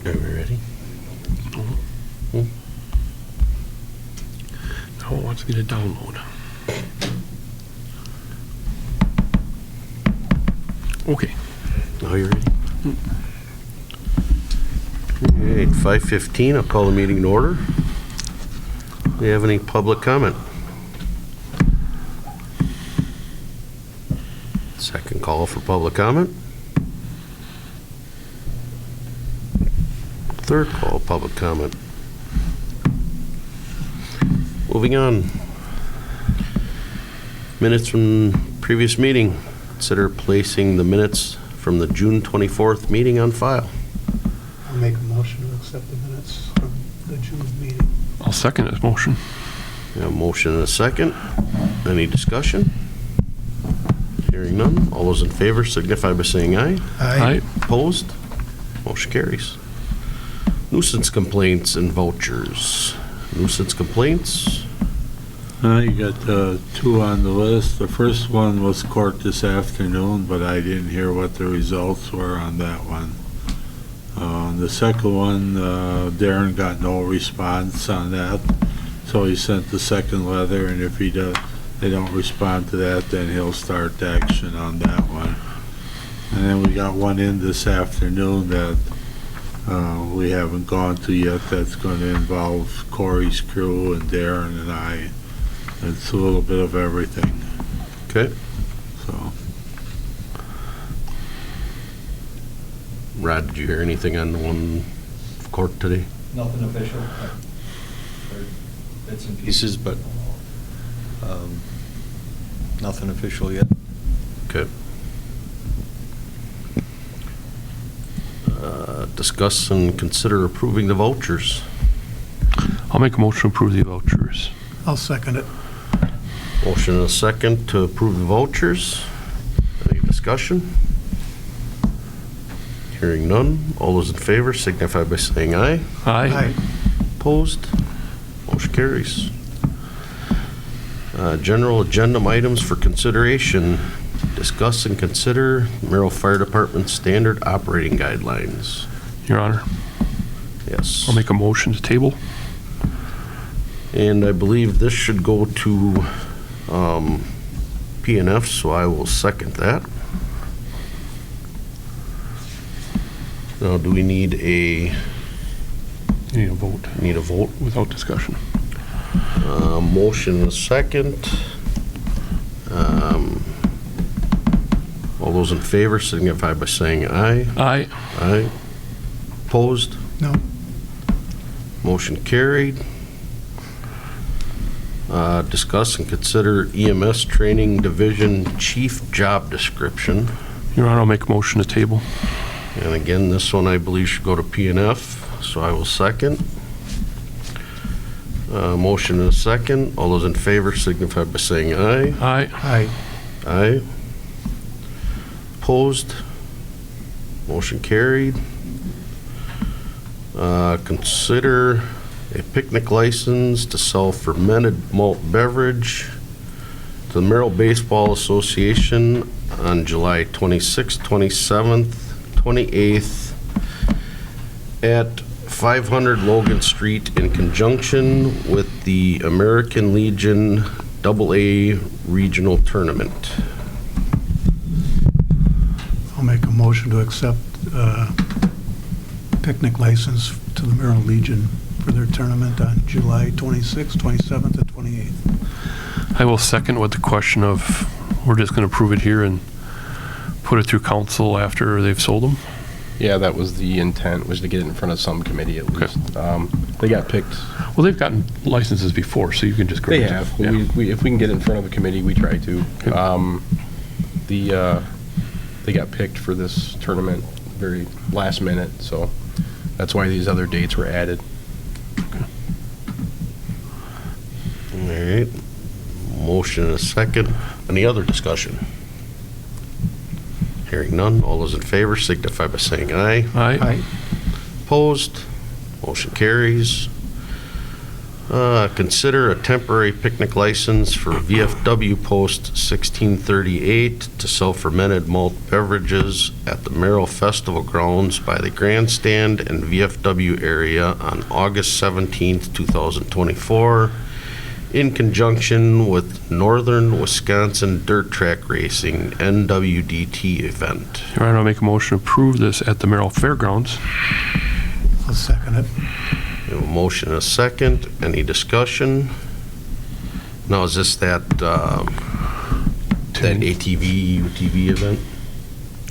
Are we ready? Now it wants me to download. Okay. Now you're ready? Okay, at 5:15, I'll call the meeting to order. Do you have any public comment? Second call for public comment. Third call, public comment. Moving on. Minutes from previous meeting. Consider placing the minutes from the June 24th meeting on file. I'll make a motion to accept the minutes from the June meeting. I'll second his motion. We have a motion and a second. Any discussion? Hearing none. All those in favor signify by saying aye. Aye. Opposed? Motion carries. Nuisance complaints and vouchers. Nuisance complaints. You got two on the list. The first one was court this afternoon, but I didn't hear what the results were on that one. The second one, Darren got no response on that, so he sent the second letter, and if they don't respond to that, then he'll start action on that one. And then we got one in this afternoon that we haven't gone to yet. That's going to involve Corey's crew and Darren and I. It's a little bit of everything. Okay. So Rod, did you hear anything on the one court today? Nothing official. Heard bits and pieces, but nothing official yet. Okay. Discuss and consider approving the vouchers. I'll make a motion to approve the vouchers. I'll second it. Motion and a second to approve the vouchers. Any discussion? Hearing none. All those in favor signify by saying aye. Aye. Opposed? Motion carries. General agenda items for consideration. Discuss and consider Merrill Fire Department standard operating guidelines. Your Honor, Yes. I'll make a motion to table. And I believe this should go to P&F, so I will second that. Now, do we need a You need a vote vote? without discussion. Motion and a second. All those in favor signify by saying aye. Aye. Aye. Opposed? No. Motion carried. Discuss and consider EMS Training Division Chief Job Description. Your Honor, I'll make a motion to table. And again, this one I believe should go to P&F, so I will second. Motion and a second. All those in favor signify by saying aye. Aye. Aye. Aye. Opposed? Motion carried. Consider a picnic license to sell fermented malt beverage to the Merrill Baseball Association on July 26th, 27th, 28th at 500 Logan Street in conjunction with the American Legion AA Regional Tournament. I'll make a motion to accept picnic license to the Merrill Legion for their tournament on July 26th, 27th, and 28th. I will second with the question of, we're just going to approve it here and put it through council after they've sold them? Yeah, that was the intent, was to get it in front of some committee at least. They got picked. Well, they've gotten licenses before, so you can just. They have. Yeah. If we can get it in front of a committee, we try to. Okay. They got picked for this tournament very last minute, so that's why these other dates were added. All right. Motion and a second. Any other discussion? Hearing none. All those in favor signify by saying aye. Aye. Aye. Opposed? Motion carries. Consider a temporary picnic license for VFW Post 1638 to sell fermented malt beverages at the Merrill Festival grounds by the grandstand and VFW area on August 17th, 2024, in conjunction with Northern Wisconsin Dirt Track Racing NWDT event. Your Honor, I'll make a motion to approve this at the Merrill Fairgrounds. I'll second it. We have a motion and a second. Any discussion? Now, is this that ATV, UTV event?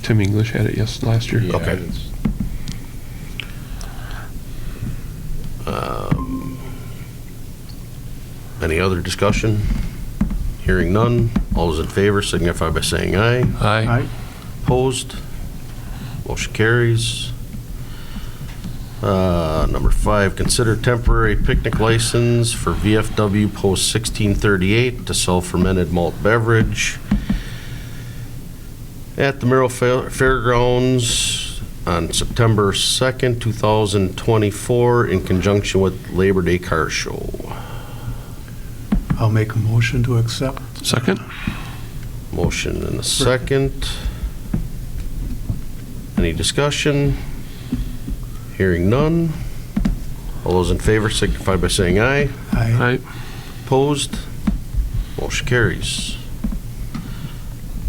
Tim English had it, yes, last year. Yeah, Okay. it's- Any other discussion? Hearing none. All those in favor signify by saying aye. Aye. Opposed? Motion carries. Number 5, consider temporary picnic license for VFW Post 1638 to sell fermented malt beverage at the Merrill Fairgrounds on September 2nd, 2024, in conjunction with Labor Day Car Show. I'll make a motion to accept. Second? Motion and a second. Any discussion? Hearing none. All those in favor signify by saying aye. Aye. Opposed? Motion carries.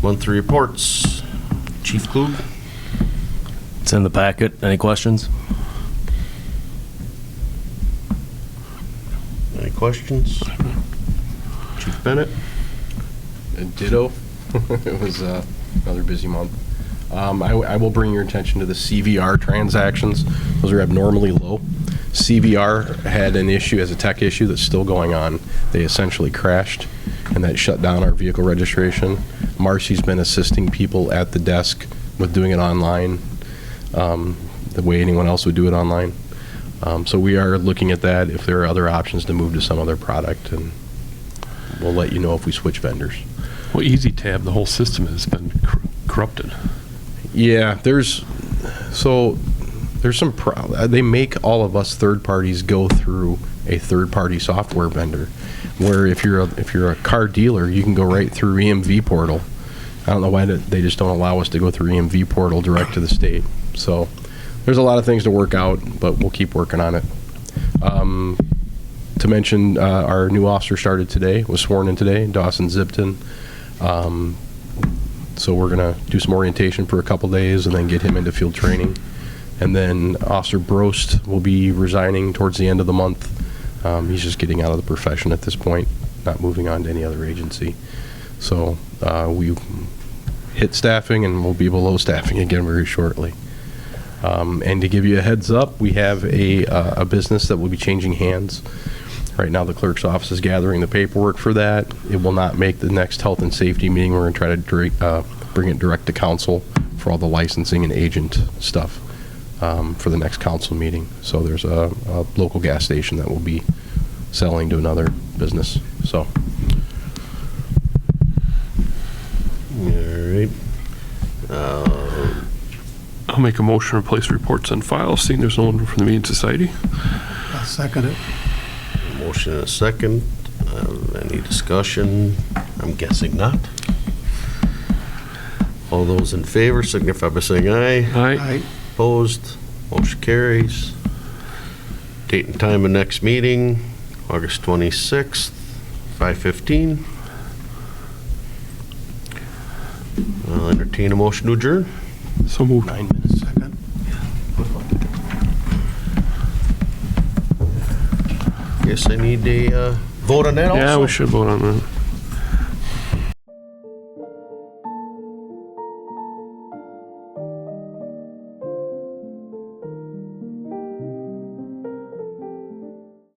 Monthly reports. Chief Klug? It's in the packet. Any questions? Any questions? Chief Bennett? Ditto. It was another busy month. I will bring your attention to the CVR transactions. Those are abnormally low. CVR had an issue as a tech issue that's still going on. They essentially crashed, and that shut down our vehicle registration. Marcy's been assisting people at the desk with doing it online, the way anyone else would do it online. So we are looking at that, if there are other options to move to some other product, and we'll let you know if we switch vendors. Well, EasyTab, the whole system has been corrupted. Yeah, there's some they make all of us third parties go through a third party software vendor, where if you're a car dealer, you can go right through EMV portal. I don't know why they just don't allow us to go through EMV portal direct to the state. So there's a lot of things to work out, but we'll keep working on it. To mention, our new officer started today, was sworn in today, Dawson Zipton. So we're going to do some orientation for a couple days and then get him into field training. And then Officer Brost will be resigning towards the end of the month. He's just getting out of the profession at this point, not moving on to any other agency. So we hit staffing, and we'll be below staffing again very shortly. And to give you a heads up, we have a business that will be changing hands. Right now, the clerk's office is gathering the paperwork for that. It will not make the next health and safety meeting. We're going to try to bring it direct to council for all the licensing and agent stuff for the next council meeting. So there's a local gas station that will be selling to another business. So. All right. I'll make a motion to place reports on file, seeing there's no one from the Meeting Society. I'll second it. Motion and a second. Any discussion? I'm guessing not. All those in favor signify by saying aye. Aye. Opposed? Motion carries. Date and time of next meeting, August 26th, 5:15. I'll entertain a motion to adjourn. So moved. 9 minutes. Second. Guess I need a vote on that also? Yeah, we should vote on that.